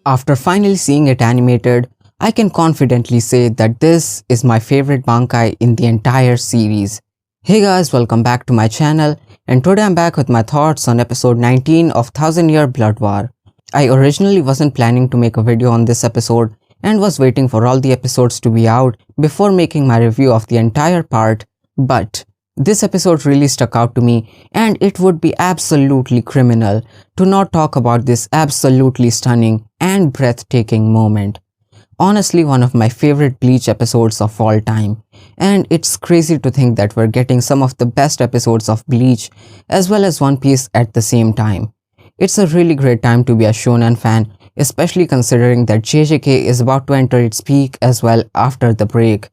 After finally seeing it animated, I can confidently say that this is my favorite Bankai in the entire series. Hey guys, welcome back to my channel, and today I'm back with my thoughts on episode 19 of 1000 Year Blood War. I originally wasn't planning to make a video on this episode and was waiting for all the episodes to be out before making my review of the entire part, but this episode really stuck out to me, and it would be absolutely criminal to not talk about this absolutely stunning and breathtaking moment. Honestly, one of my favorite Bleach episodes of all time, and it's crazy to think that we're getting some of the best episodes of Bleach as well as One Piece at the same time. It's a really great time to be a shonen fan, especially considering that JJK is about to enter its peak as well after the break.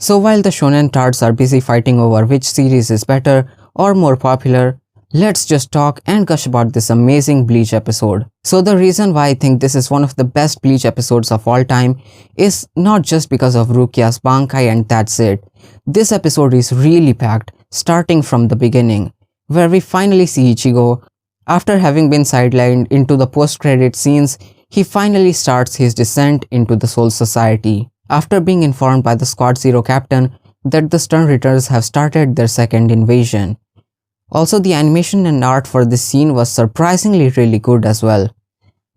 So while the shonen tards are busy fighting over which series is better or more popular, let's just talk and gush about this amazing Bleach episode. So the reason why I think this is one of the best Bleach episodes of all time is not just because of Rukia's Bankai and that's it. This episode is really packed, starting from the beginning, where we finally see Ichigo. After having been sidelined into the post-credit scenes, he finally starts his descent into the Soul Society, after being informed by the Squad Zero captain that the Stern Ritters have started their second invasion. Also, the animation and art for this scene was surprisingly really good as well.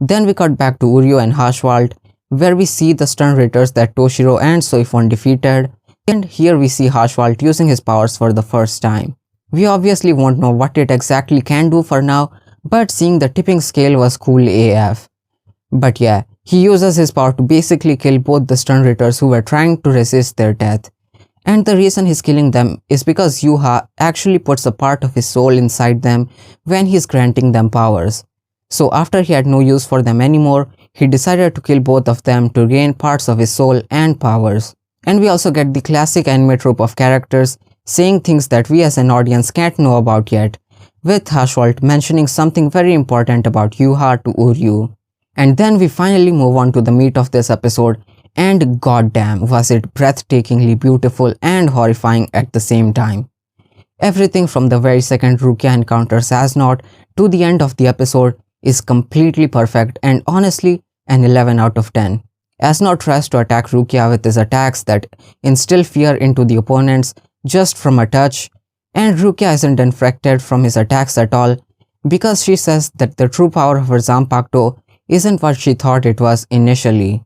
Then we cut back to Uryu and Haschwald, where we see the Stern Ritters that Toshiro and Soifon defeated, and here we see Haschwald using his powers for the first time. We obviously won't know what it exactly can do for now, but seeing the tipping scale was cool AF. But yeah, he uses his power to basically kill both the Stern Ritters who were trying to resist their death. And the reason he's killing them is because Yuha actually puts a part of his soul inside them when he's granting them powers. So after he had no use for them anymore, he decided to kill both of them to gain parts of his soul and powers. And we also get the classic anime trope of characters saying things that we as an audience can't know about yet, with Haschwald mentioning something very important about Yuha to Uryu. And then we finally move on to the meat of this episode, and goddamn was it breathtakingly beautiful and horrifying at the same time. Everything from the very second Rukia encounters As Nodt to the end of the episode is completely perfect and honestly an 11 out of 10. As Nodt tries to attack Rukia with his attacks that instill fear into the opponents just from a touch, and Rukia isn't infected from his attacks at all because she says that the true power of her Zanpakuto isn't what she thought it was initially,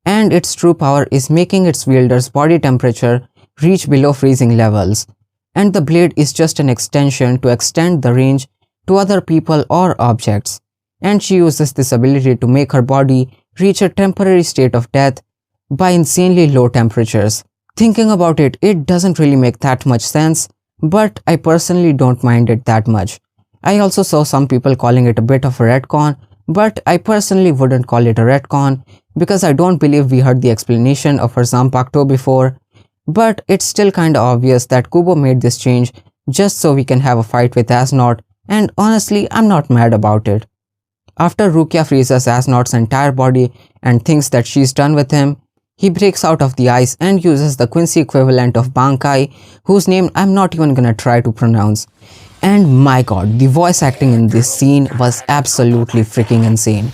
and its true power is making its wielder's body temperature reach below freezing levels, and the blade is just an extension to extend the range to other people or objects, and she uses this ability to make her body reach a temporary state of death by insanely low temperatures. Thinking about it, it doesn't really make that much sense, but I personally don't mind it that much. I also saw some people calling it a bit of a retcon, but I personally wouldn't call it a retcon because I don't believe we heard the explanation of her Zanpakuto before, but it's still kinda obvious that Kubo made this change just so we can have a fight with As Nodt, and honestly I'm not mad about it. After Rukia freezes As Nodt's entire body and thinks that she's done with him, he breaks out of the ice and uses the Quincy equivalent of Bankai, whose name I'm not even gonna try to pronounce. And my god, the voice acting in this scene was absolutely freaking insane.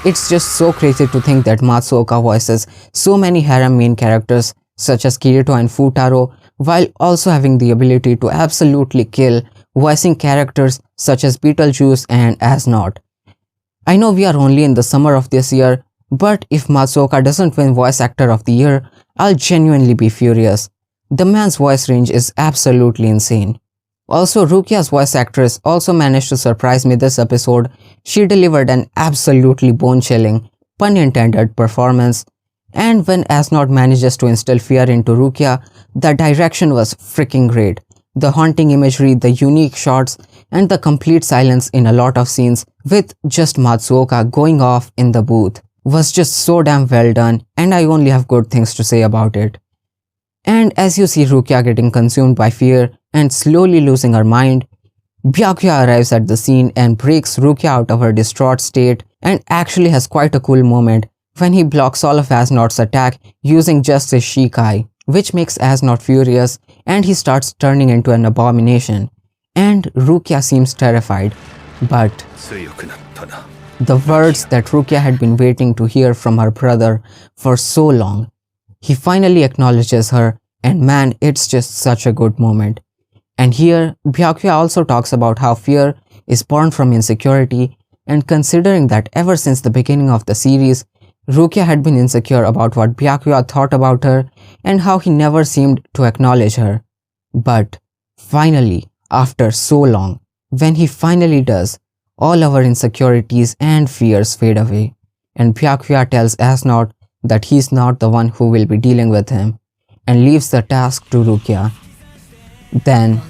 It's just so crazy to think that Matsuoka voices so many harem main characters such as Kirito and Futaro, while also having the ability to absolutely kill voicing characters such as Beetlejuice and As Nodt. I know we are only in the summer of this year, but if Matsuoka doesn't win Voice Actor of the Year, I'll genuinely be furious. The man's voice range is absolutely insane. Also, Rukia's voice actress also managed to surprise me this episode. She delivered an absolutely bone-chilling, pun intended, performance. And when As Nodt manages to instill fear into Rukia, the direction was freaking great. The haunting imagery, the unique shots, and the complete silence in a lot of scenes with just Matsuoka going off in the booth was just so damn well done, and I only have good things to say about it. And as you see Rukia getting consumed by fear and slowly losing her mind, Byakuya arrives at the scene and breaks Rukia out of her distraught state and actually has quite a cool moment when he blocks all of As Nodt's attack using just his Shikai, which makes As Nodt furious and he starts turning into an abomination. And Rukia seems terrified, but The words that Rukia had been waiting to hear from her brother for so long. He finally acknowledges her, and man, it's just such a good moment. And here, Byakuya also talks about how fear is born from insecurity, and considering that ever since the beginning of the series, Rukia had been insecure about what Byakuya thought about her and how he never seemed to acknowledge her. But finally, after so long, when he finally does, all our insecurities and fears fade away, and Byakuya tells As Nodt that he's not the one who will be dealing with him, and leaves the task to Rukia. Then,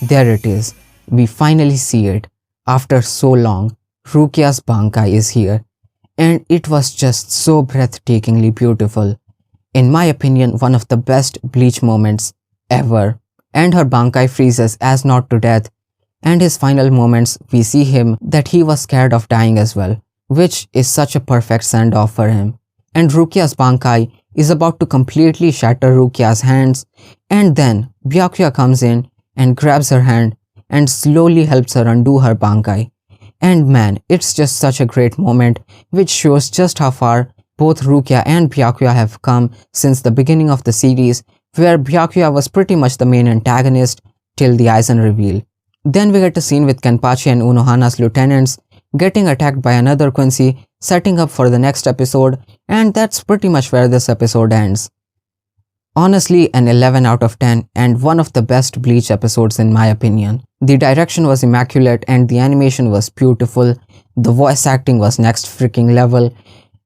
there it is, we finally see it. After so long, Rukia's Bankai is here, and it was just so breathtakingly beautiful. In my opinion, one of the best Bleach moments ever. And her Bankai freezes As Nodt to death, and his final moments we see him that he was scared of dying as well, which is such a perfect send-off for him. And Rukia's Bankai is about to completely shatter Rukia's hands, and then Byakuya comes in and grabs her hand and slowly helps her undo her Bankai. And man, it's just such a great moment which shows just how far both Rukia and Byakuya have come since the beginning of the series, where Byakuya was pretty much the main antagonist till the Aizen reveal. Then we get a scene with Kenpachi and Unohana's lieutenants getting attacked by another Quincy, setting up for the next episode, and that's pretty much where this episode ends. Honestly, an 11 out of 10 and one of the best Bleach episodes in my opinion. The direction was immaculate and the animation was beautiful, the voice acting was next freaking level,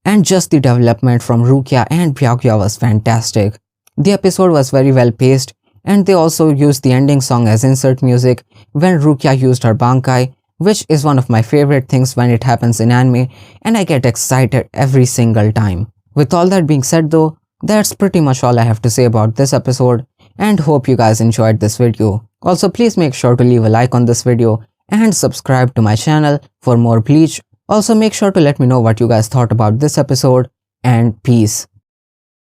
and just the development from Rukia and Byakuya was fantastic. The episode was very well paced, and they also used the ending song as insert music when Rukia used her Bankai, which is one of my favorite things when it happens in anime, and I get excited every single time. With all that being said though, that's pretty much all I have to say about this episode, and hope you guys enjoyed this video. Also, please make sure to leave a like on this video and subscribe to my channel for more Bleach. Also, make sure to let me know what you guys thought about this episode, and peace.